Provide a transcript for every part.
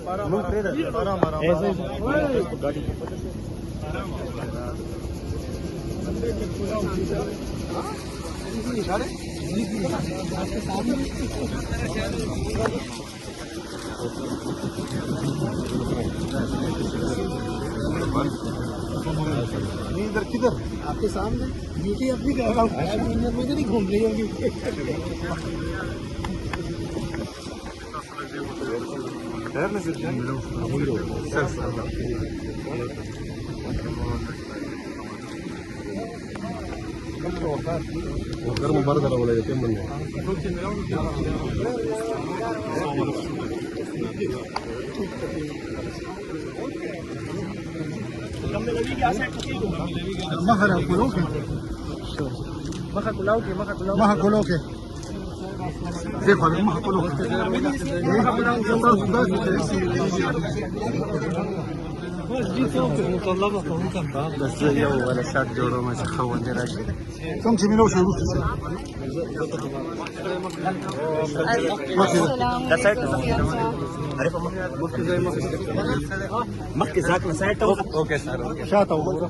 ادھر کدھر آپ کے سامنے ڈیوٹی اپنی کر رہا ہوں ادھر ہی گھوم رہی ہوگی دیکھو ولا شات جوړو ما څخه ونه راځي کوم چې مینو شروع شي دا سایت مخکې ځاک نه سایت اوکے سر شاته وګوره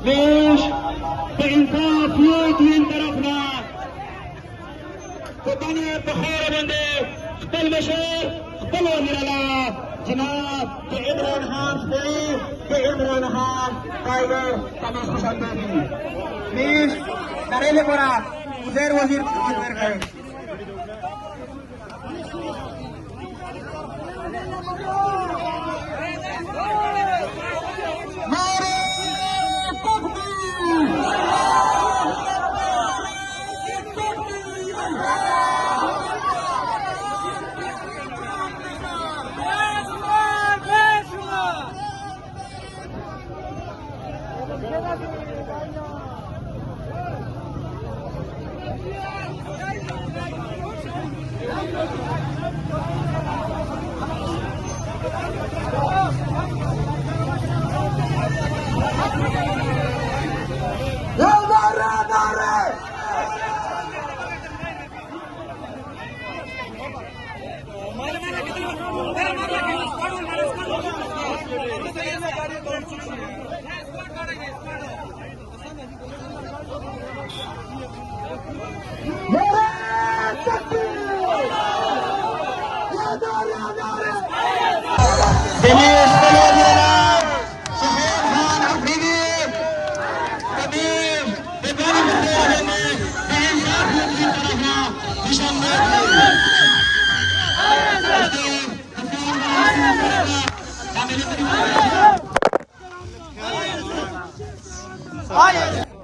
ليش بإنصاف يوت من طرفنا وطني بخير بندي خبل بشير خبل وزير الله جناب عمران خان شفيع عمران خان قائد تمام خوشامدی ليش نريل پورا وزير وزير خير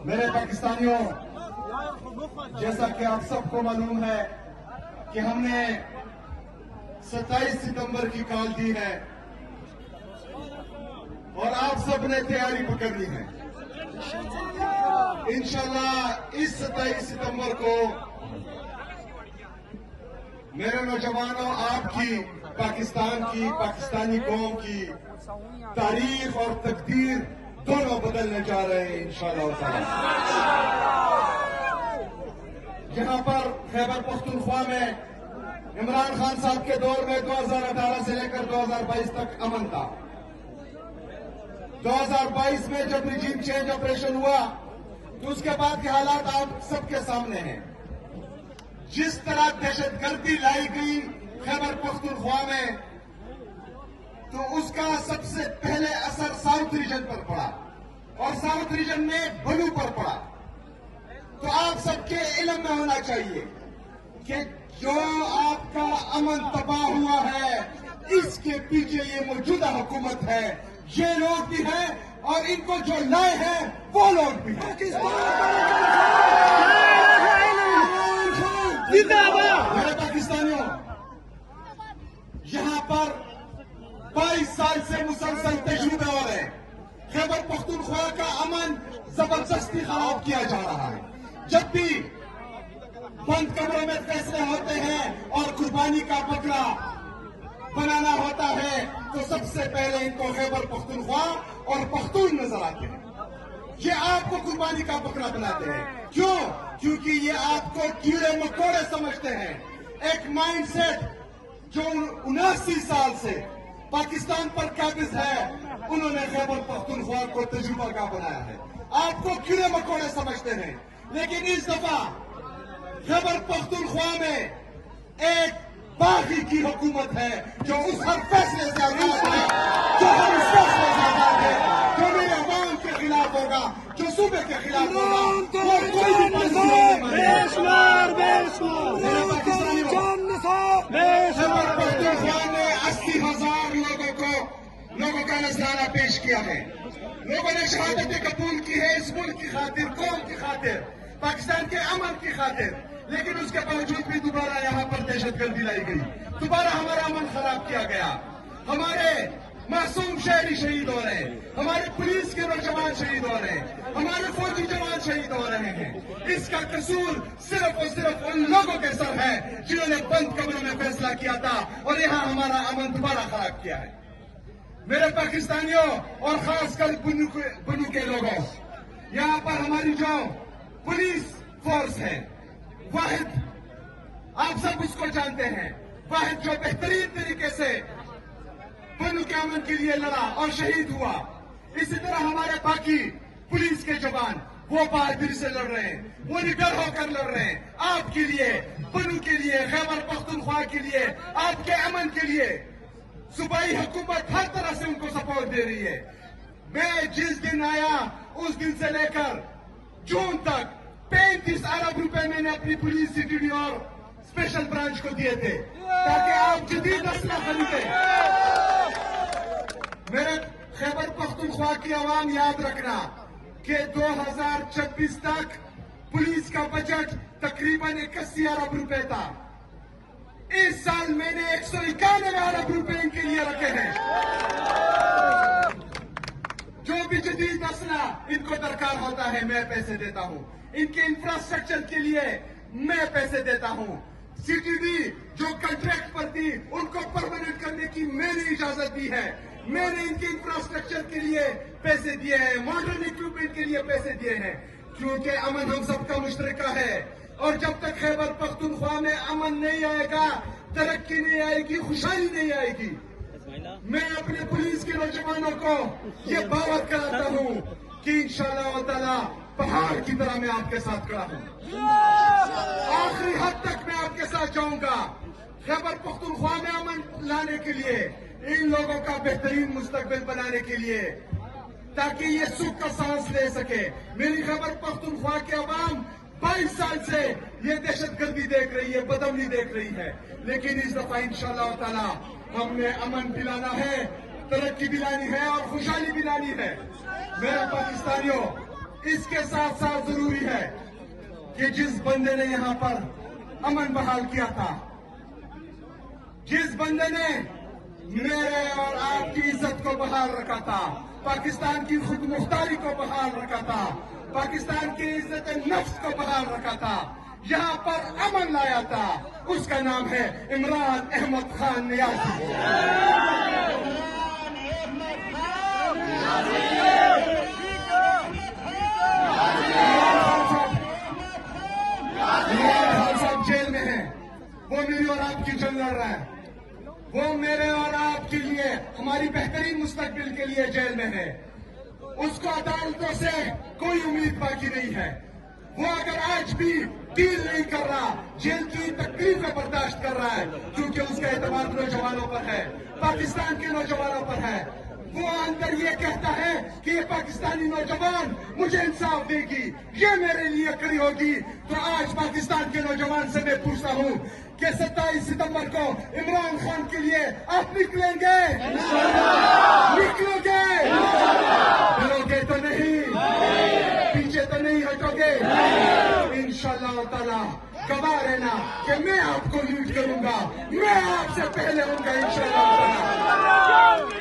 میرے پاکستانیوں، جیسا کہ آپ سب کو معلوم ہے کہ ہم نے 27 ستمبر کی کال دی ہے اور آپ سب نے تیاری پکڑ لی ہے. انشاءاللہ اس 27 ستمبر کو میرے نوجوانوں، آپ کی، پاکستان کی، پاکستانی قوم کی تاریخ اور تقدیر دونوں بدلنے جا رہے ہیں انشاءاللہ تعالی. یہاں پر خیبر پختونخوا میں عمران خان صاحب کے دور میں 2018 سے لے کر 2022 تک امن تھا. 2022 میں جب ریجیم چینج آپریشن ہوا تو اس کے بعد کے حالات آپ سب کے سامنے ہیں. جس طرح دہشت گردی لائی گئی خیبر پختونخوا میں، تو اس کا سب سے پہلے اثر ساؤتھ ریجن پر پڑا اور ساؤتھ ریجن میں بلو پر پڑا. تو آپ سب کے علم میں ہونا چاہیے کہ جو آپ کا امن تباہ ہوا ہے، اس کے پیچھے یہ موجودہ حکومت ہے. یہ لوگ بھی ہیں اور ان کو جو لائے ہیں وہ لوگ بھی ہیں. میرے پاکستانیوں، یہاں پر 22 سال سے مسلسل تجربے ہو رہے ہیں. خیبر پختونخوا کا امن زبردستی خراب کیا جا رہا ہے. جب بھی بند کمرے میں فیصلے ہوتے ہیں اور قربانی کا بکرا بنانا ہوتا ہے تو سب سے پہلے ان کو خیبر پختونخوا اور پختون نظر آتے ہیں. یہ آپ کو قربانی کا بکرا بناتے ہیں. کیوں؟ کیونکہ یہ آپ کو کیڑے مکوڑے سمجھتے ہیں. ایک مائنڈ سیٹ جو 79 سال سے پاکستان پر قابض ہے، انہوں نے خیبر پختونخوا کو تجربہ کا بنایا ہے. آپ کو کیڑے مکوڑے سمجھتے ہیں، لیکن اس دفعہ خیبر پختونخوا میں ایک باغی کی حکومت ہے جو اس ہر فیصلے سے آزاد ہے، جو ہر فیصلے سے آزاد ہے، جو میرے عوام ہوگا جو صوبے کے خلاف ہوگا وہ کوئی بھی پالیسی نہیں مانے گا۔ خیبر پختونخوا نے 80,000 لوگوں کا نذرانہ پیش کیا ہے۔ لوگوں نے شہادتیں قبول کی ہے اس ملک کی خاطر، قوم کی خاطر، پاکستان کے امن کی خاطر، لیکن اس کے باوجود بھی دوبارہ یہاں پر دہشت گردی لائی گئی، دوبارہ ہمارا امن خراب کیا گیا، ہمارے معصوم شہری شہید ہو رہے ہیں، ہمارے پولیس کے نوجوان شہید ہو رہے ہیں، ہمارے فوجی جوان شہید ہو رہے ہیں۔ اس کا قصور صرف اور صرف ان لوگوں کے سر ہے جنہوں نے بند کمروں میں فیصلہ کیا تھا اور یہاں ہمارا امن دوبارہ خراب کیا ہے۔ میرے پاکستانیوں اور خاص کر بنو کے لوگوں، یہاں پر ہماری جو پولیس فورس ہے، واحد آپ سب اس کو جانتے ہیں، واحد جو بہترین طریقے سے بنو کے امن کے لیے لڑا اور شہید ہوا، اسی طرح ہمارے باقی پولیس کے جوان وہ بہادری سے لڑ رہے ہیں، وہ نڈر ہو کر لڑ رہے ہیں آپ کے لیے، بنو کے لیے، خیبر پختونخوا کے لیے، آپ کے امن کے لیے۔ صوبائی حکومت ہر طرح سے ان کو سپورٹ دے رہی ہے۔ میں جس دن آیا اس دن سے لے کر جون تک 35 ارب روپے میں نے اپنی پولیس سی ڈی اور اسپیشل برانچ کو دیے تھے تاکہ آپ جدید اسلحہ خریدیں۔ میرے خیبر پختونخوا کی عوام یاد رکھنا کہ 2026 تک پولیس کا بجٹ تقریباً 81 ارب روپے تھا، اس سال میں نے 191 ارب روپے ان کے لیے رکھے ہیں۔ جو بھی جدید اسلحہ ان کو درکار ہوتا ہے میں پیسے دیتا ہوں، ان کے انفراسٹرکچر کے لیے میں پیسے دیتا ہوں۔ سی ٹی ڈی جو کنٹریکٹ پر تھی ان کو پرماننٹ کرنے کی میں نے اجازت دی ہے، میں نے ان کے انفراسٹرکچر کے لیے پیسے دیے ہیں، ماڈرن اکوپمنٹ کے لیے پیسے دیے ہیں، کیونکہ امن ہم سب کا مشترکہ ہے، اور جب تک خیبر پختونخوا میں امن نہیں آئے گا، ترقی نہیں آئے گی، خوشحالی نہیں آئے گی۔ میں اپنے پولیس کے نوجوانوں کو یہ باور کراتا ہوں کہ انشاءاللہ تعالی پہاڑ کی طرح میں آپ کے ساتھ کھڑا ہوں، آخری حد تک میں آپ کے ساتھ جاؤں گا، خیبر پختونخوا میں امن لانے کے لیے، ان لوگوں کا بہترین مستقبل بنانے کے لیے، تاکہ یہ سکھ کا سانس لے سکے۔ میری خیبر پختونخوا کے عوام 22 سال سے یہ دہشت گردی دیکھ رہی ہے، بدامنی دیکھ رہی ہے، لیکن اس دفعہ انشاءاللہ تعالی ہم نے امن دلانا ہے، ترقی دلانی ہے اور خوشحالی دلانی ہے۔ میرے پاکستانیوں، اس کے ساتھ ساتھ ضروری ہے کہ جس بندے نے یہاں پر امن بحال کیا تھا، جس بندے نے میرے اور آپ کی عزت کو بحال رکھا تھا، پاکستان کی خود مختاری کو بحال رکھا تھا، پاکستان کی عزت نفس کو بحال رکھا تھا، یہاں پر امن لایا تھا، اس کا نام ہے عمران احمد خان نیازی۔ صاحب جیل میں ہیں، وہ میری اور آپ کی جنگ لڑ رہا ہے، وہ میرے اور آپ کے لیے، ہماری بہترین مستقبل کے لیے جیل میں ہے، اس کو عدالتوں سے کوئی امید باقی نہیں ہے۔ وہ اگر آج بھی ڈیل نہیں کر رہا، جیل کی تکلیفیں برداشت کر رہا ہے، کیونکہ اس کا اعتماد نوجوانوں پر ہے، پاکستان کے نوجوانوں پر ہے، وہ اندر یہ کہتا ہے کہ یہ پاکستانی نوجوان مجھے انصاف دے گی، یہ میرے لیے کھڑی ہوگی، تو آج پاکستان کے نوجوان سے میں پوچھتا ہوں کہ 27 ستمبر کو عمران خان کے لیے آپ نکلیں گے؟ نکلو گے؟ ڈرو گے تو نہیں؟ پیچھے تو نہیں ہٹو گے؟ انشاءاللہ تعالی گواہ رہنا کہ میں آپ کو لیڈ کروں گا، میں آپ سے پہلے ہوں گا انشاءاللہ تعالی۔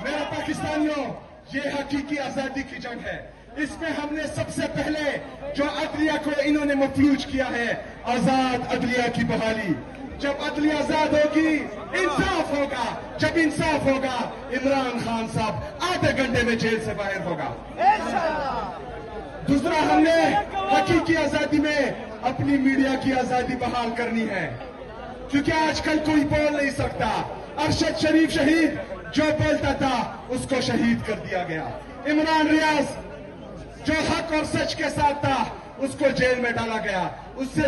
میرے پاکستانیوں، یہ حقیقی آزادی کی جنگ ہے، اس میں ہم نے سب سے پہلے جو عدلیہ کو انہوں نے مفلوج کیا ہے، آزاد عدلیہ کی بحالی۔ جب عدلیہ آزاد ہوگی، انصاف ہوگا، جب انصاف ہوگا، عمران خان صاحب آدھے گھنٹے میں جیل سے باہر ہوگا۔ دوسرا، ہم نے حقیقی آزادی میں اپنی میڈیا کی آزادی بحال کرنی ہے، کیونکہ آج کل کوئی بول نہیں سکتا۔ ارشد شریف شہید جو بولتا تھا اس کو شہید کر دیا گیا، عمران ریاض جو حق اور سچ کے ساتھ تھا اس کو جیل میں ڈالا گیا، اس سے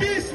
20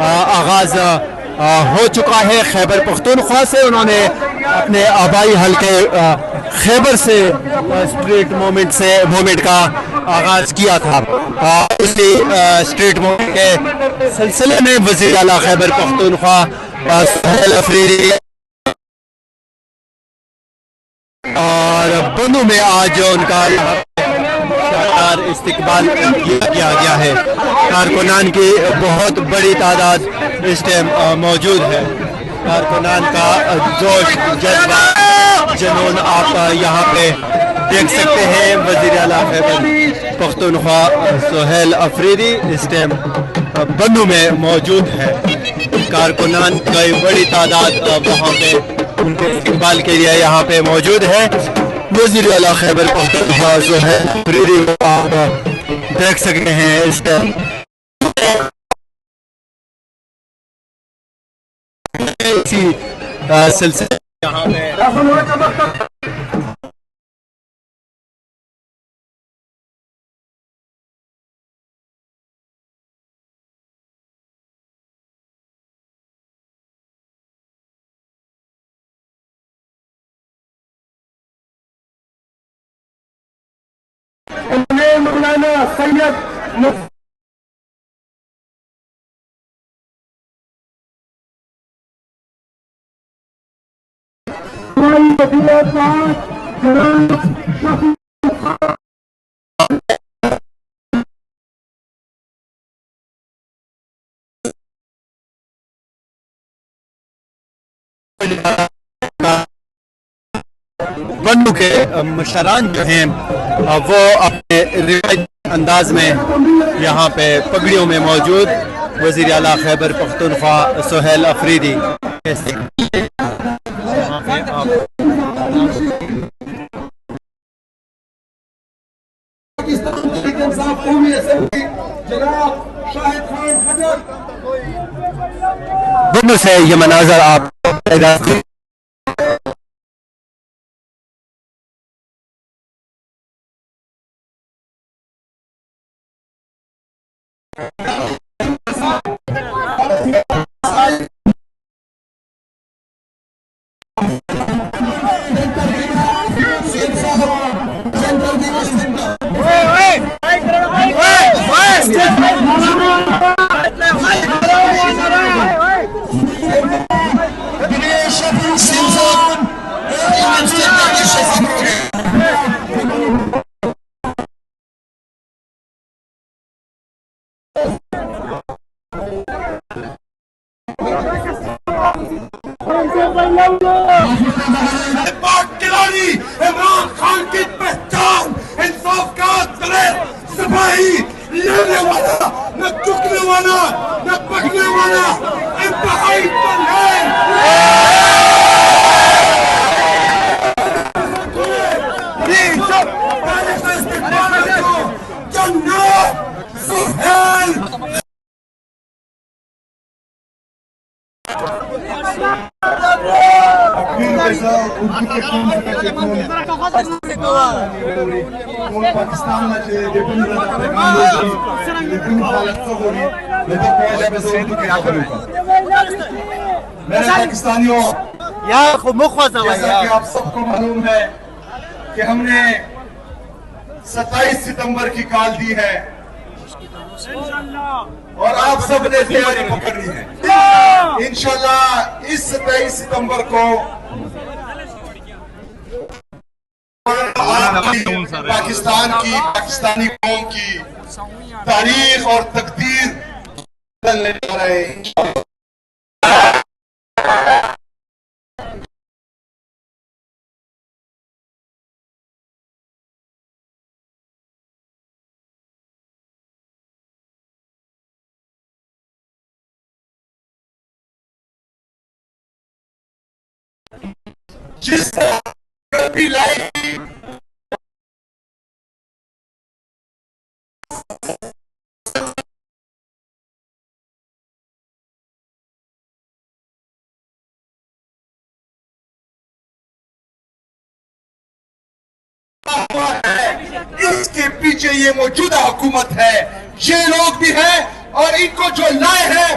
آغاز ہو چکا ہے خیبر پختونخوا سے. انہوں نے اپنے آبائی حلقے خیبر سے اسٹریٹ موومنٹ کا آغاز کیا تھا. اسی اسٹریٹ موومنٹ کے سلسلے میں وزیر اعلیٰ خیبر پختونخوا سہیل افریدی اور بنو میں آج ان کا شاندار استقبال کیا گیا ہے. کارکنان کی بہت بڑی تعداد اس ٹائم موجود ہے. کارکنان کا جوش جذبہ جنون آپ یہاں پہ دیکھ سکتے ہیں. وزیر اعلیٰ خیبر پختونخوا سہیل افریدی اس ٹائم بنو میں موجود ہے. کارکنان کی بڑی تعداد وہاں پہ ان کے استقبال کے لیے یہاں پہ موجود ہے. وزیر اعلیٰ خیبر پختونخوا سہیل افریدی کو آپ دیکھ سکتے ہیں اس ٹائم اسی سلسلے یہاں پہ مولانا سید بنو کے مشران جو ہیں وہ اپنے روایتی انداز میں یہاں پہ پگڑیوں میں موجود وزیر اعلیٰ خیبر پختونخوا سہیل افریدی بنو سے یہ مناظر آپ عمران خان کی پہچان انصاف کا سپاہی لینے والا نہ چکنے والا نہ پکنے والا انتہائی پاکستانیوں جیسا کہ آپ سب کو معلوم ہے کہ ہم نے 27 ستمبر کی کال دی ہے اور آپ سب نے تیاری پکڑی ہے. انشاءاللہ اس 27 ستمبر کو پاکستان کی پاکستانی قوم کی تاریخ اور تقدیر بدلنے جا رہے ہیں. جس طرح بھی لائی اس کے پیچھے یہ موجودہ حکومت ہے, یہ لوگ بھی ہیں اور ان کو جو لائے ہیں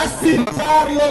80,000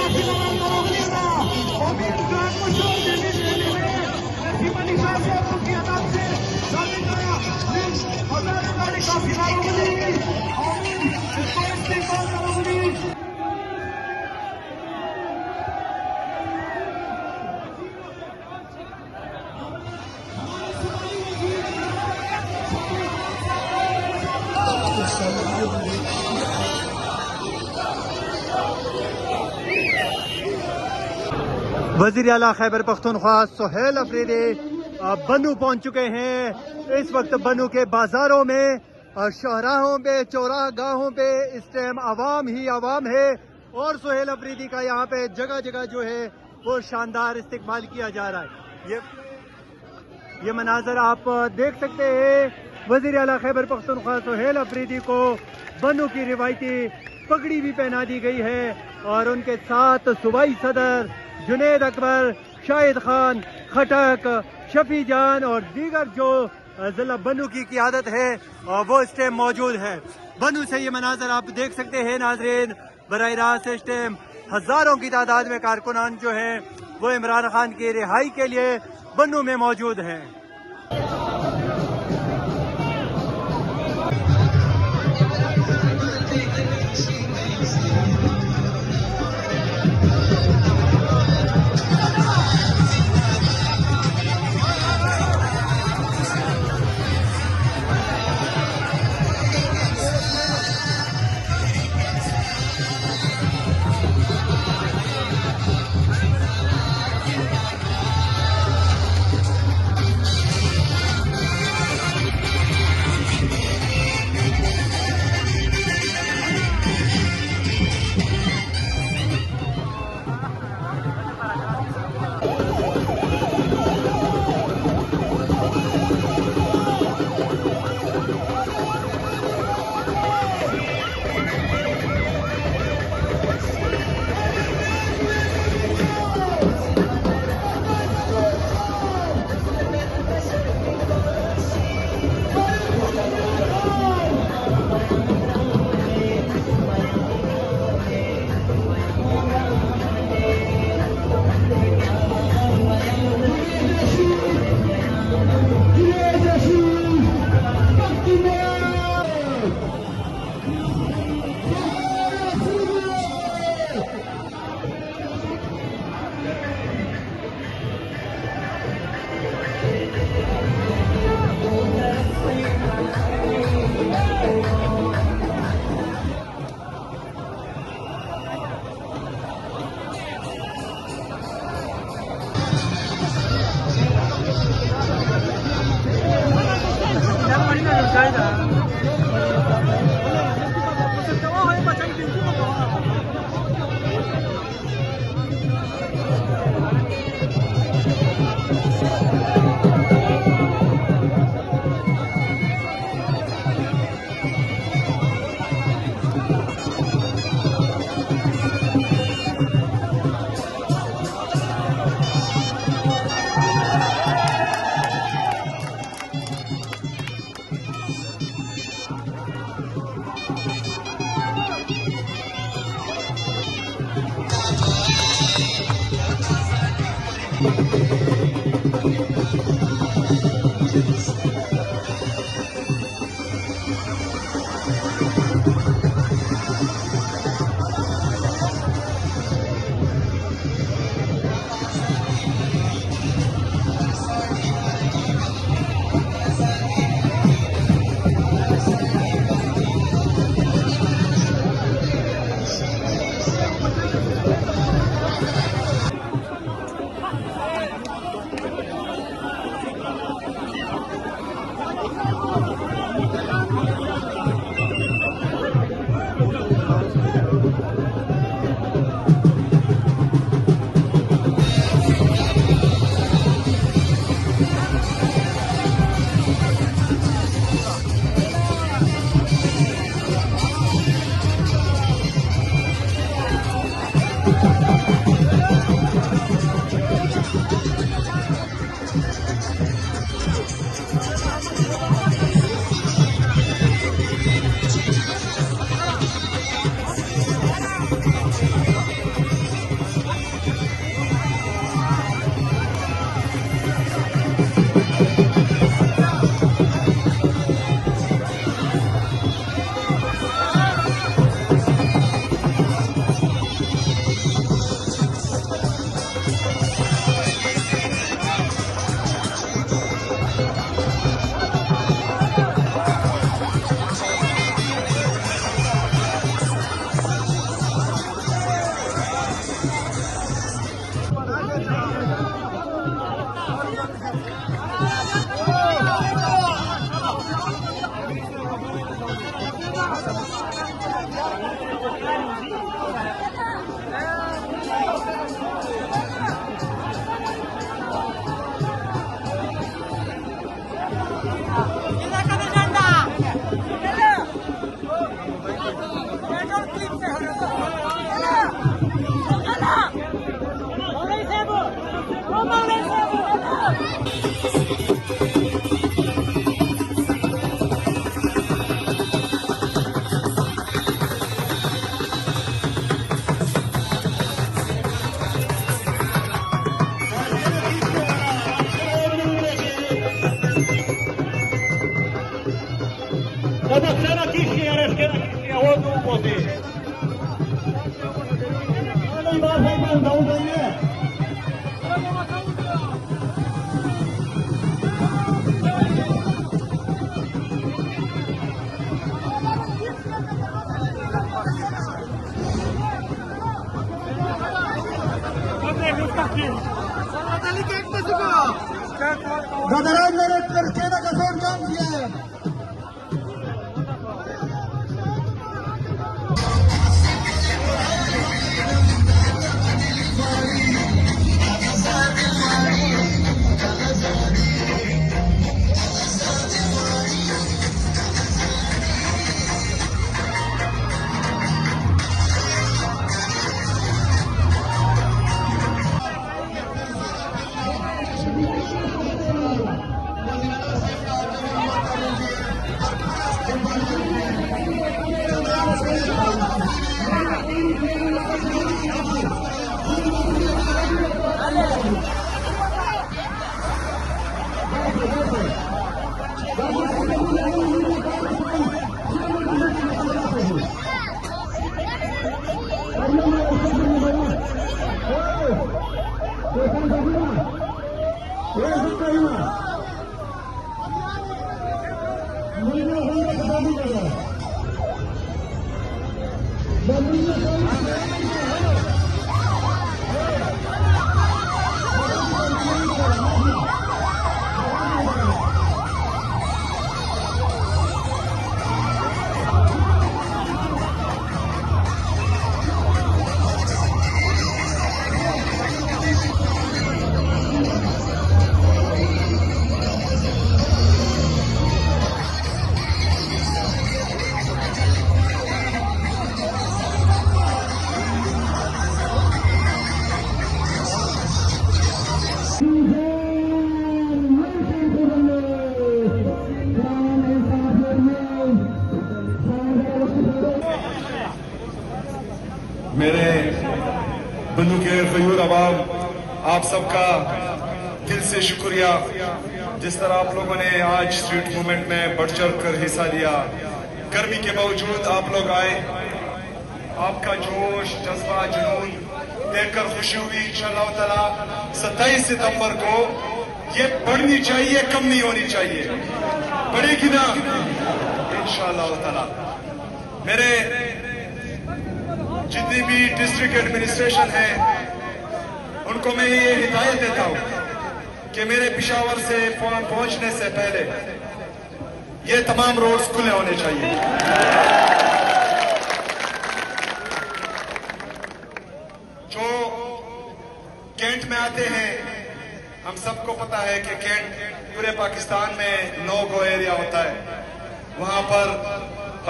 Thank you. وزیر اعلیٰ خیبر پختونخوا سہیل افریدی بنو پہنچ چکے ہیں. اس وقت بنو کے بازاروں میں، شاہراہوں پہ، چوراہ گاہوں پہ اس ٹائم عوام ہی عوام ہے، اور سہیل افریدی کا یہاں پہ جگہ جگہ جو ہے وہ شاندار استقبال کیا جا رہا ہے. یہ مناظر آپ دیکھ سکتے ہیں. وزیر اعلیٰ خیبر پختونخوا سہیل افریدی کو بنو کی روایتی پگڑی بھی پہنا دی گئی ہے، اور ان کے ساتھ صوبائی صدر جنید اکبر، شاہد خان خٹک، شفیع جان اور دیگر جو ضلع بنو کی قیادت ہے وہ اس ٹائم موجود ہے. بنو سے یہ مناظر آپ دیکھ سکتے ہیں ناظرین. براہ راست اس ٹائم ہزاروں کی تعداد میں کارکنان جو ہیں وہ عمران خان کی رہائی کے لیے بنو میں موجود ہیں. Gadaran merit kerkena kasar jam dia. میرے بنو کے غیور عوام، آپ سب کا دل سے شکریہ، جس طرح آپ لوگوں نے آج اسٹریٹ موومنٹ میں بڑھ چڑھ کر حصہ لیا۔ گرمی کے باوجود آپ لوگ آئے، آپ کا جوش، جذبہ، جنون دیکھ کر خوشی ہوئی۔ انشاءاللہ تعالی 27 ستمبر کو یہ بڑھنی چاہیے، کم نہیں ہونی چاہیے، بڑھے گی نا انشاءاللہ تعالی۔ میرے جتنی بھی ڈسٹرکٹ ایڈمنسٹریشن ہے ان کو میں یہ ہدایت دیتا ہوں کہ میرے پشاور سے پہنچنے سے پہلے یہ تمام روڈز کھلے ہونے چاہیے۔ جو کینٹ میں آتے ہیں، ہم سب کو پتا ہے کہ کینٹ پورے پاکستان میں نو گو ایریا ہوتا ہے، وہاں پر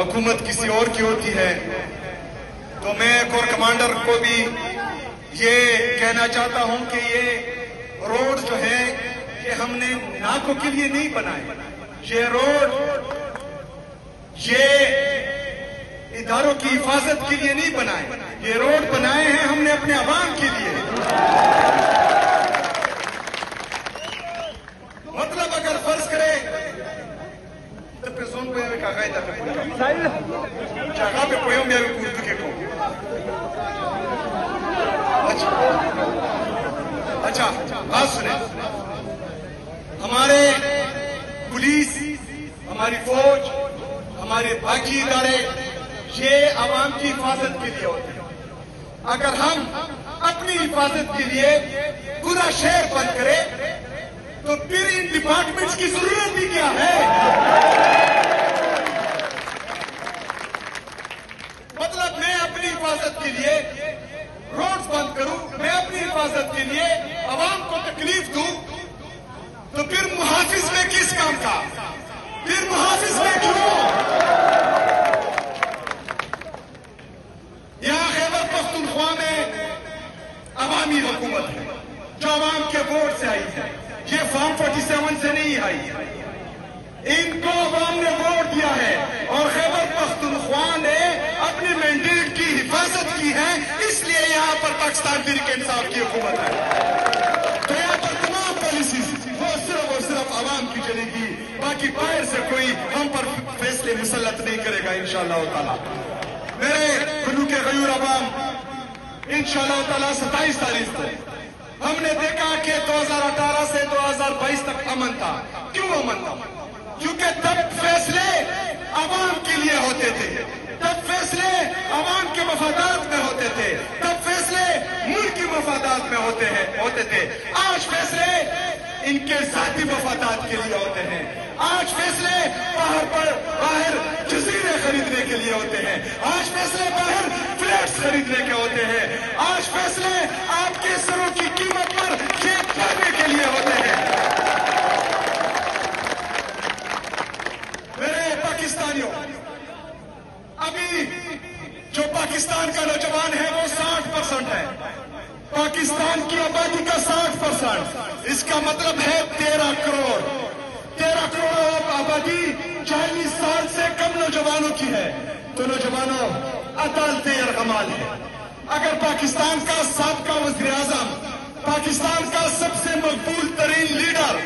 حکومت کسی اور کی ہوتی ہے۔ تو میں کور کمانڈر کو بھی یہ کہنا چاہتا ہوں کہ یہ روڈ جو ہے یہ ہم نے ناکوں کے لیے نہیں بنائے، یہ روڈ یہ اداروں کی حفاظت کے لیے نہیں بنائے، یہ روڈ بنائے ہیں ہم نے اپنے عوام کے لیے۔ مطلب اگر فرض کرے تو پرسون کو یہ کہا تھا جگہ پہ کوئی میرے اردو کے کو اچھا بات سنیں، ہمارے پولیس، ہماری فوج، ہمارے باقی ادارے یہ عوام کی حفاظت کے لیے ہوتے ہیں۔ اگر ہم اپنی حفاظت کے لیے پورا شہر بند کریں تو پھر ان ڈپارٹمنٹس کی ضرورت بھی کیا ہے؟ مطلب حفاظت کے لیے عوام کو تکلیف دوں تو پھر محافظ میں کس کام کا؟ پھر محافظ میں کیوں؟ یہاں خیبر پختونخوا میں عوامی حکومت ہے جو عوام کے ووٹ سے آئی ہے. یہ فارم 47 سے نہیں آئی. ان کو عوام نے ووٹ دیا ہے اور خیبر پختونخوا نے اپنے مینڈیٹ کی حفاظت کی ہے. اس لیے یہاں پر پاکستان تحریک انصاف کی حکومت ہے. تو یہاں پر تمام پالیسیز وہ صرف عوام کی چلے گی. باقی باہر سے کوئی ہم پر فیصلے مسلط نہیں کرے گا انشاءاللہ تعالی. میرے ملک کے غیور عوام، انشاءاللہ تعالی 27 تاریخ کو ہم نے دیکھا کہ 2018 سے 2022 تک امن تھا. کیوں امن تھا؟ کیونکہ تب فیصلے عوام کے لیے ہوتے تھے، تب فیصلے عوام کے مفادات میں ہوتے تھے، تب فیصلے ملک کی مفادات میں ہوتے تھے. آج فیصلے ان کے ذاتی مفادات کے لیے ہوتے ہیں. آج فیصلے باہر جزیرے خریدنے کے لیے ہوتے ہیں. آج فیصلے باہر فلیٹس خریدنے کے ہوتے ہیں. آج فیصلے آپ کے سروں کی قیمت پر چیک کرنے کے لیے ہوتے ہیں. میرے پاکستانیوں، ابھی جو پاکستان کا نوجوان ہے وہ 60% ہے. پاکستان کی آبادی کا 60%. اس کا مطلب ہے 13 کروڑ. 13 کروڑ آبادی 40 سال سے کم نوجوانوں کی ہے. تو نوجوانوں، عدالت ارغمال ہے. اگر پاکستان کا سابقہ وزیر اعظم، پاکستان کا سب سے مقبول ترین لیڈر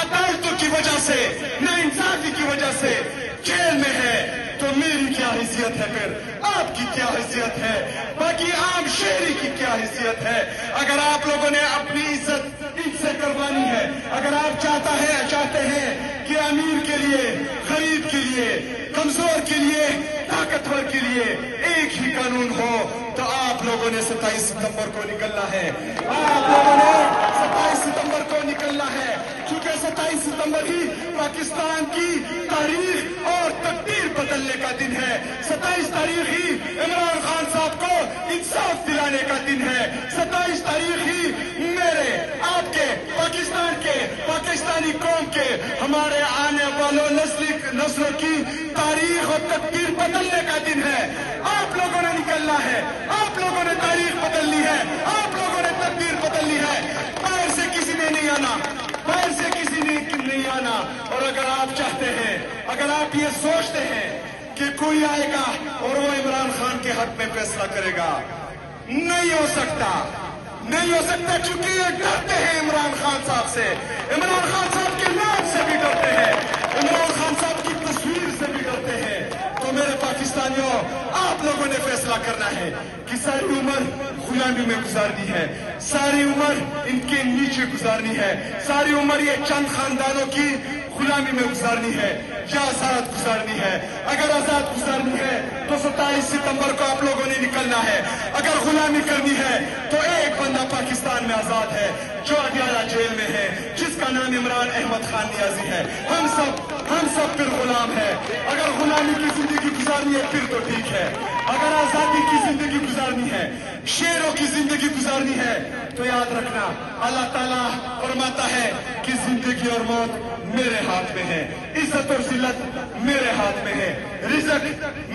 عدالتوں کی وجہ سے، ناانصافی کی وجہ سے جیل میں ہے، تو میری کیا حیثیت ہے؟ پھر آپ کی کیا حیثیت ہے؟ باقی عام شہری کی کیا حیثیت ہے؟ اگر آپ لوگوں نے اپنی عزت ان سے قربانی ہے، اگر آپ چاہتے ہیں کہ امیر کے لیے، غریب کے لیے، کمزور کے لیے، طاقتور کے لیے ایک ہی قانون ہو، تو آپ لوگوں نے 27 ستمبر کو نکلنا ہے. آپ لوگوں نے 27 ستمبر کو نکلنا ہے، کیونکہ 27 ستمبر ہی پاکستان کی تاریخ اور تقدیر بدلنے کا دن ہے. 27 تاریخ ہی عمران خان صاحب کو انصاف دلانے کا دن ہے. 27 تاریخ ہی میرے، آپ کے، پاکستان کے، پاکستانی قوم کے، ہمارے آنے والوں نسلوں کی تاریخ اور تقدیر بدلنے کا دن ہے. آپ لوگوں نے نکلنا ہے، آپ لوگوں نے تاریخ بدلنی ہے، آپ لوگوں نے تقدیر بدلنی ہے. باہر سے کسی نے نہیں آنا، باہر سے کسی نے نہیں آنا. اور اگر آپ چاہتے ہیں، اگر آپ یہ سوچتے ہیں کہ کوئی آئے گا اور وہ عمران خان کے حق میں فیصلہ کرے گا، نہیں ہو سکتا، نہیں ہو سکتا. کیونکہ یہ ڈرتے ہیں عمران خان صاحب سے، عمران خان صاحب کے نام سے بھی ڈرتے ہیں، عمران خان صاحب کی تصویر سے بھی ڈرتے ہیں. تو میرے پاکستانیوں، آپ لوگوں نے فیصلہ کرنا ہے کہ ساری عمر غلامی میں گزارنی ہے، ساری عمر ان کے نیچے گزارنی ہے، ساری عمر یہ چند خاندانوں کی غلامی میں گزارنی ہے یا آزاد گزارنی ہے. اگر آزاد گزارنی ہے تو 27 ستمبر کو آپ لوگوں نے نکلنا ہے. اگر غلامی کرنی ہے تو ایک بندہ پاکستان میں آزاد ہے جو اڈیالہ جیل میں ہے، جس کا نام عمران احمد خان نیازی ہے. ہم سب پھر غلام ہیں. اگر غلامی کی زندگی گزارنی ہے پھر تو ٹھیک ہے، اگر آزادی کی زندگی گزارنی ہے، شیروں کی زندگی گزارنی ہے، تو یاد رکھنا اللہ تعالیٰ فرماتا ہے کہ زندگی اور موت میرے ہاتھ میں ہے، عزت اور ذلت میرے ہاتھ میں ہے، رزق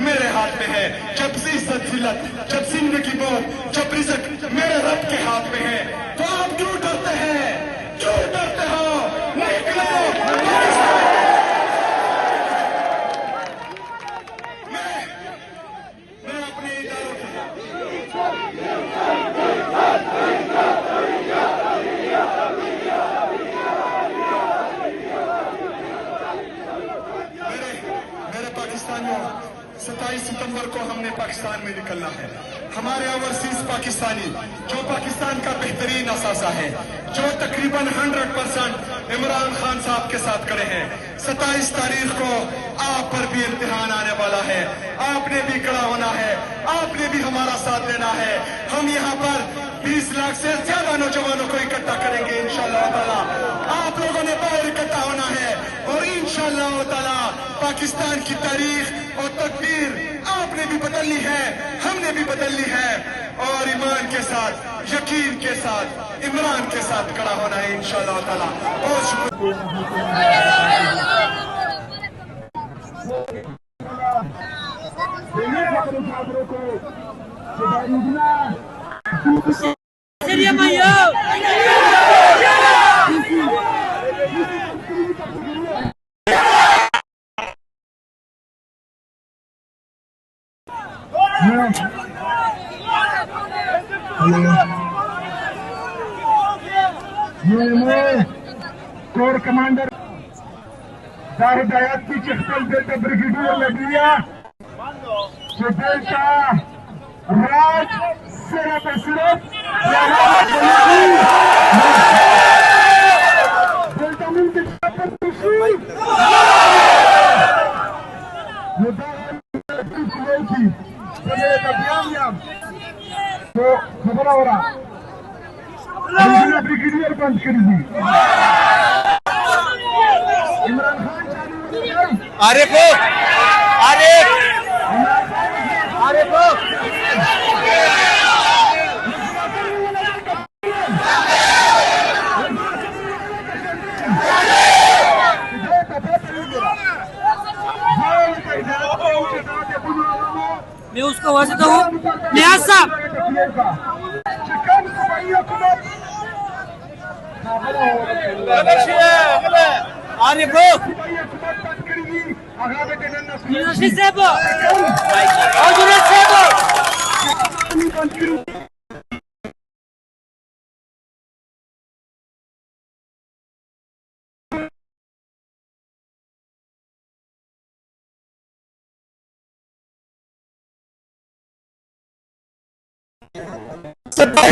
میرے ہاتھ میں ہے. جب عزت ذلت، جب زندگی موت، جب رزق میرے رب کے ہاتھ میں ہے، تو آپ کیوں ڈرتے ہیں؟ کیوں ڈرتے ہو؟ نکلو. میں اپنے اداروں میرے پاکستانیوں، 27 ستمبر کو ہم نے پاکستان میں نکلنا ہے. ہمارے اوورسیز پاکستانی جو پاکستان کا بہترین اثاثہ ہے، جو تقریباً 100% عمران خان صاحب کے ساتھ کھڑے ہیں. 27 تاریخ کو آپ پر بھی امتحان آنے والا ہے. آپ نے بھی کھڑا ہونا ہے، آپ نے بھی ہمارا ساتھ دینا ہے. ہم یہاں پر 20 لاکھ سے زیادہ نوجوانوں کو اکٹھا کریں گے انشاءاللہ تعالیٰ. آپ لوگوں نے باہر اکٹھا ہونا ہے اور انشاءاللہ تعالیٰ پاکستان کی تاریخ اور تقدیر آپ نے بھی بدلنی ہے، ہم نے بھی بدلنی ہے. اور ایمان کے ساتھ یقین کے ساتھ عمران کے ساتھ کھڑا ہونا ہے انشاءاللہ تعالیٰ. بہت شکریہ. کور کمانڈر زاہد حیات کی چختل بیٹا بریگیڈیئر لگیا جو بیٹا راج صرف صرف بیٹا من کے چاپر تشریف تھی بیٹا بیان تو خبر ہو رہا بریگیڈیئر بند کر دی عمران خان عارف میں اس کو واسطہ ہوں نیاز صاحب رشید صاحب اور جنید صاحب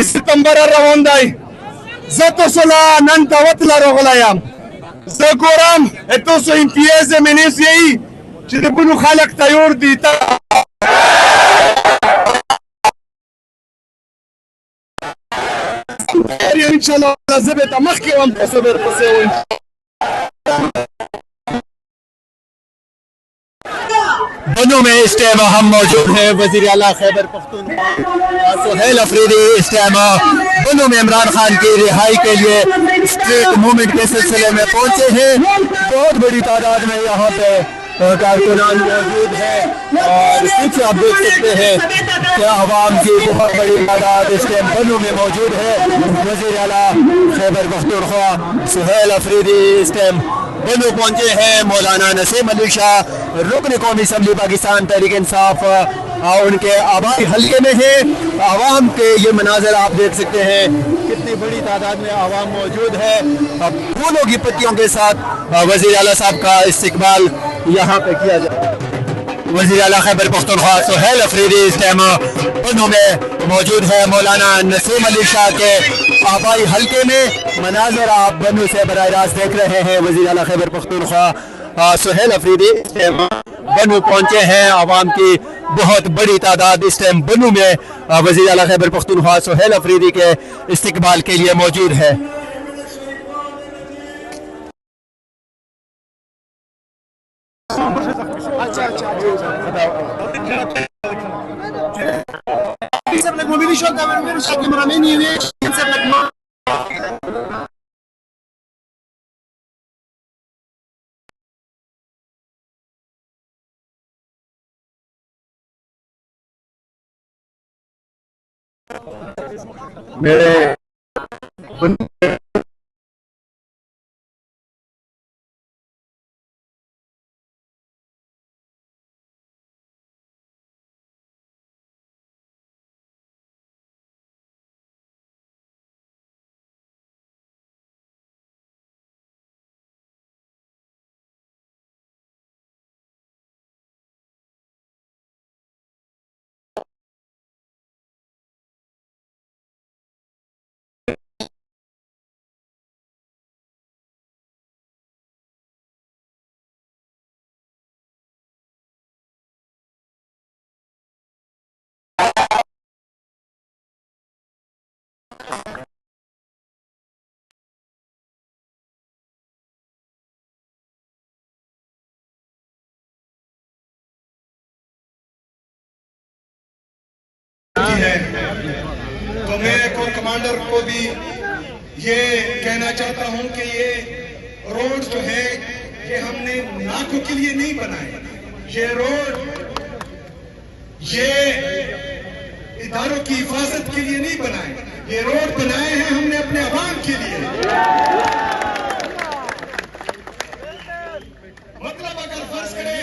ستمبر رونداي زتو سلا ننتا وطلا رغلايام زكورام اتوسو امتياز منيس يي چدبونو خالق تيور ديتا ان شاء الله زبط مخي وام تصبر بسوي بنو میں اس ٹائم ہم موجود ہیں وزیر اعلیٰ خیبر پختونخوا سہیل افریدی اس ٹائم بنو میں عمران خان کی رہائی کے لیے اسٹریٹ موومنٹ کے سلسلے میں پہنچے ہیں. بہت بڑی تعداد میں یہاں پہ کارکنان موجود ہیں اور پیچھے آپ دیکھ سکتے ہیں کہ عوام کی بہت بڑی تعداد اس ٹائم بنو میں موجود ہے. وزیر اعلیٰ خیبر پختونخوا سہیل افریدی اس ٹائم بنو پہنچے ہیں. مولانا نسیم علی شاہ رکن قومی اسمبلی پاکستان تحریک انصاف ان کے آبائی حلقے میں ہیں. عوام کے یہ مناظر آپ دیکھ سکتے ہیں کتنی بڑی تعداد میں عوام موجود ہے. پھولوں کی پتیوں کے ساتھ وزیر اعلیٰ صاحب کا استقبال یہاں پہ کیا جائے. وزیر اعلیٰ خیبر پختونخوا سہیل افریدی اس ٹائم بنو میں موجود ہے. مولانا نسیم علی شاہ کے آبائی حلقے میں مناظر آپ بنو سے براہ راست دیکھ رہے ہیں. وزیر اعلیٰ خیبر پختونخوا سہیل افریدی اس ٹائم بنو پہنچے ہیں. عوام کی بہت بڑی تعداد اس ٹائم بنو میں وزیر اعلیٰ خیبر پختونخوا سہیل افریدی کے استقبال کے لیے موجود ہے. میرے رہی ہے. تو میں کور کمانڈر کو بھی یہ کہنا چاہتا ہوں کہ یہ روڈ جو ہے یہ ہم نے ناکوں کے لیے نہیں بنائے. یہ روڈ یہ اداروں کی حفاظت کے لیے نہیں بنائے. یہ روڈ بنائے ہیں ہم نے اپنے عوام کے لیے. مطلب اگر فرض کریں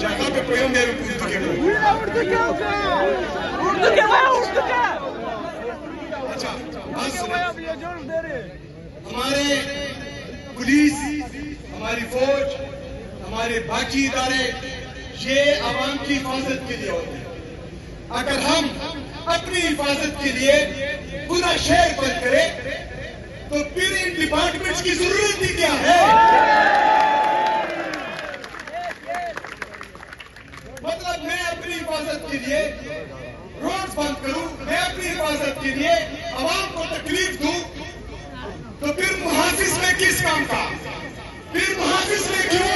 جگہ پہ کوئی میرے اچھا ہمارے پولیس، ہماری فوج، ہمارے باقی ادارے یہ عوام کی حفاظت کے لیے ہوتے ہیں. اگر ہم اپنی حفاظت کے لیے پورا شہر بند کریں تو پھر ان ڈپارٹمنٹس کی ضرورت ہی کیا ہے؟ مطلب میں اپنی حفاظت کے لیے روڈ بند کروں، میں اپنی حفاظت کے لیے عوام کو تکلیف دوں، تو پھر محافظ میں کس کام کا؟ پھر محافظ میں کیوں؟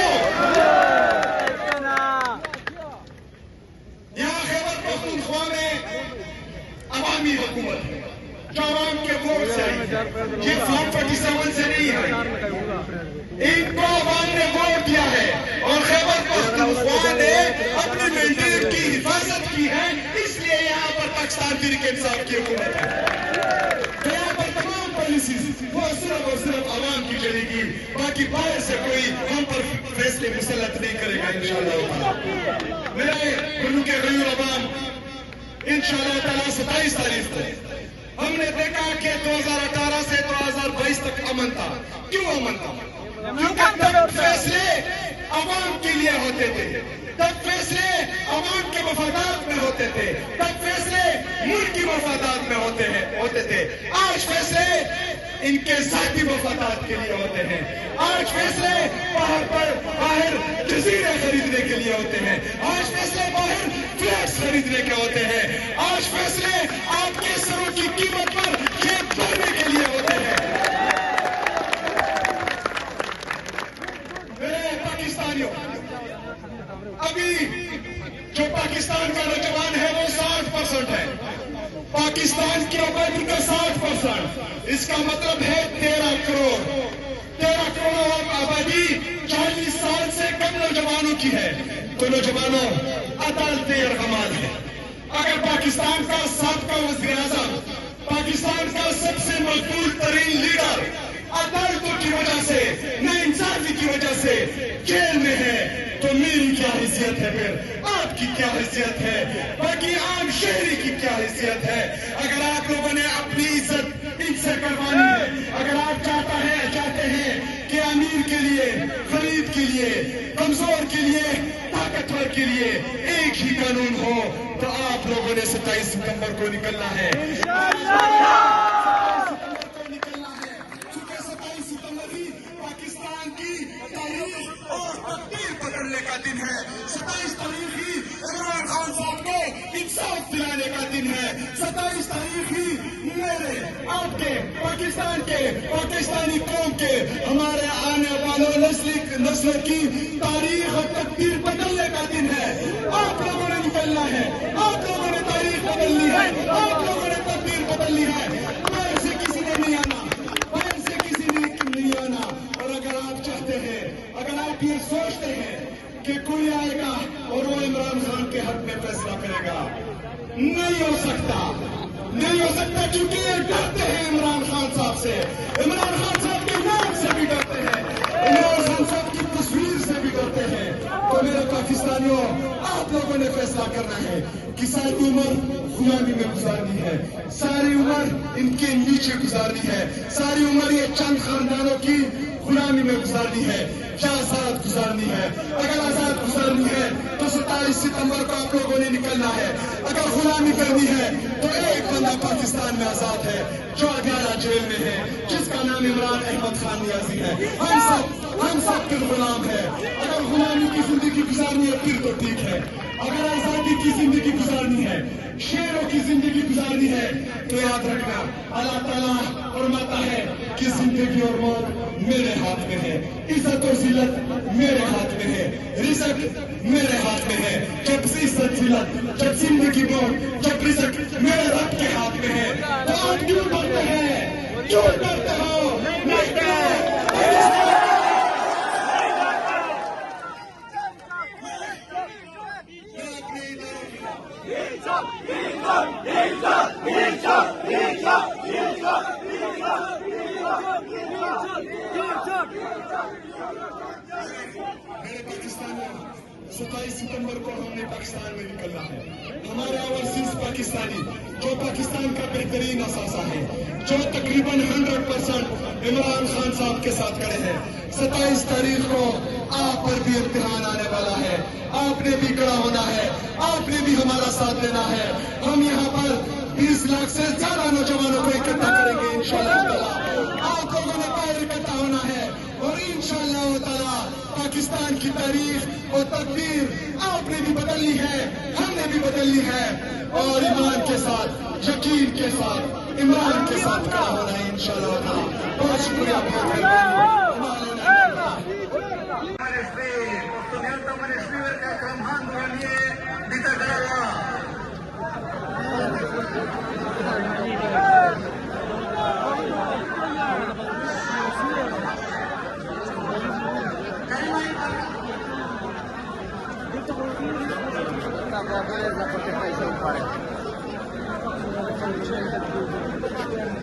یہاں خیبر پختونخوا میں عوامی حکومت ہے جو عوام کے ووٹ سے آئی. یہ فارم 47 سے نہیں ہے. ان کو عوام نے ووٹ دیا ہے اور خیبر پختونخوا نے اپنی مینڈیٹ کی حفاظت کی ہے. اس لیے یہاں پر پاکستان تحریک انصاف کی حکومت ہے. یہاں پر تمام پالیسیز وہ صرف اور صرف عوام کی چلے گی. باقی باہر سے کوئی ہم پر فیصلے مسلط نہیں کرے گا انشاءاللہ. میرے ملک کے غیور عوام انشاءاللہ تعالیٰ 27 تاریخ کو ہم نے دیکھا کہ 2018 سے 2022 تک امن تھا. کیوں امن تھا؟ کیونکہ تب فیصلے عوام کے لیے ہوتے تھے، تب فیصلے عوام کے مفادات میں ہوتے تھے، تب فیصلے ملک کی مفادات میں ہوتے تھے. آج فیصلے ان کے ذاتی مفادات کے لیے ہوتے ہیں. آج فیصلے باہر جزیرے خریدنے کے لیے ہوتے ہیں. آج فیصلے باہر فلیٹس خریدنے کے ہوتے ہیں. آج فیصلے آپ کے سروں کی قیمت پر کھیت بھرنے کے لیے ہوتے ہیں. میرے پاکستانیوں، ابھی جو پاکستان کا نوجوان ہے وہ 60% ہے. پاکستان کی آبادی کا 60%. اس کا مطلب ہے 13 کروڑ. 13 کروڑ آبادی 40 سال سے کم نوجوانوں کی ہے. تو نوجوانوں عدالت ارغمال ہے. اگر پاکستان کا سابقہ وزیر اعظم، پاکستان کا سب سے مقبول ترین لیڈر عدالتوں کی وجہ سے، ناانصافی کی وجہ سے جیل میں ہے، تو میری کیا حیثیت ہے؟ پھر آپ کی کیا حیثیت ہے؟ باقی عام شہری کی کیا حیثیت ہے؟ اگر آپ لوگوں نے اپنی عزت ان سے کروانی ہے، اگر آپ چاہتے ہیں کہ امیر کے لیے، غریب کے لیے، کمزور کے لیے، طاقتور کے لیے ایک ہی قانون ہو، تو آپ لوگوں نے 27 ستمبر کو نکلنا ہے. کیونکہ 27 ستمبر ہی پاکستان کی تاریخ اور تقدیر بدلنے کا دن ہے. 27 تاریخ ہی عمران خان صاحب کو انصاف دلانے کا دن ہے. 27 تاریخ ہی میرے، آپ کے، پاکستان کے، پاکستانی قوم کے، ہمارے آنے والوں نسلوں کی تاریخ اور تقدیر بدلنے کا دن ہے. آپ لوگوں نے نکلنا ہے. آپ لوگوں نے تاریخ بدلنی ہے. آپ لوگوں نے تقدیر بدلنی ہے. باہر سے کسی نے نہیں آنا. باہر سے کسی نے نہیں آنا. اور اگر آپ چاہتے ہیں، اگر آپ یہ سوچتے ہیں کہ کوئی آئے گا اور وہ عمران خان کے حق میں فیصلہ کرے گا، نہیں ہو سکتا. نہیں ہو سکتا کیونکہ یہ ڈرتے ہیں عمران خان صاحب سے. عمران خان صاحب کے نام سے بھی ڈرتے ہیں. عمران خان صاحب کی تصویر سے بھی ڈرتے ہیں. تو میرے پاکستانیوں، آپ لوگوں نے فیصلہ کرنا ہے کہ ساری عمر غلامی میں گزارنی ہے، ساری عمر ان کے نیچے گزارنی ہے، ساری عمر یہ چند خاندانوں کی غلامی میں گزارنی ہے یا آزاد گزارنی ہے. اگر آزاد گزارنی ہے تو 27 ستمبر کو آپ لوگوں نے نکلنا ہے. اگر غلامی کرنی ہے تو ایک بندہ پاکستان میں آزاد ہے جو 11 جیل میں ہے، جس کا نام عمران احمد خان نیازی ہے. ہم سب پھر غلام ہے. اگر غلامی کی زندگی گزارنی ہے پھر تو ٹھیک ہے. اگر آزادی کی زندگی گزارنی ہے، شیروں کی زندگی گزارنی ہے، تو یاد رکھنا اللہ تعالیٰ فرماتا ہے کہ زندگی اور موت میرے ہاتھ میں ہے، عزت اور ذلت میرے ہاتھ میں ہے، رزق میرے ہاتھ میں ہے. ذلت، جب زندگی موت، جب رزق میرے رب کے ہاتھ میں ہے، تو آپ کیوں ڈرتے ہیں؟ کیوں ڈرتے ہو؟ نہیں ڈرو۔ میرے پاکستانیوں، 27 ستمبر کو ہم نے پاکستان میں نکلنا ہے۔ ہمارے اوورسیز پاکستانی جو پاکستان کا بہترین اثاثہ ہے، جو تقریباً 100% عمران خان صاحب کے ساتھ کھڑے ہیں، 27 تاریخ کو آپ پر بھی امتحان آنے والا ہے۔ آپ نے بھی کھڑا ہونا ہے، آپ نے بھی ہمارا ساتھ دینا ہے۔ ہم یہاں پر 20 لاکھ سے زیادہ نوجوانوں کو اکٹھا کریں گے انشاءاللہ تعالیٰ۔ آپ لوگوں نے باہر اکٹھا ہونا ہے اور انشاءاللہ تعالیٰ پاکستان کی تاریخ اور تقدیر آپ نے بھی بدلنی ہے، ہم نے بھی بدلنی ہے، اور ایمان کے ساتھ، یقین کے ساتھ، عمران کے ساتھ کھڑا ہونا ہے انشاءاللہ تعالیٰ۔ بہت شکریہ، بہت Gracias.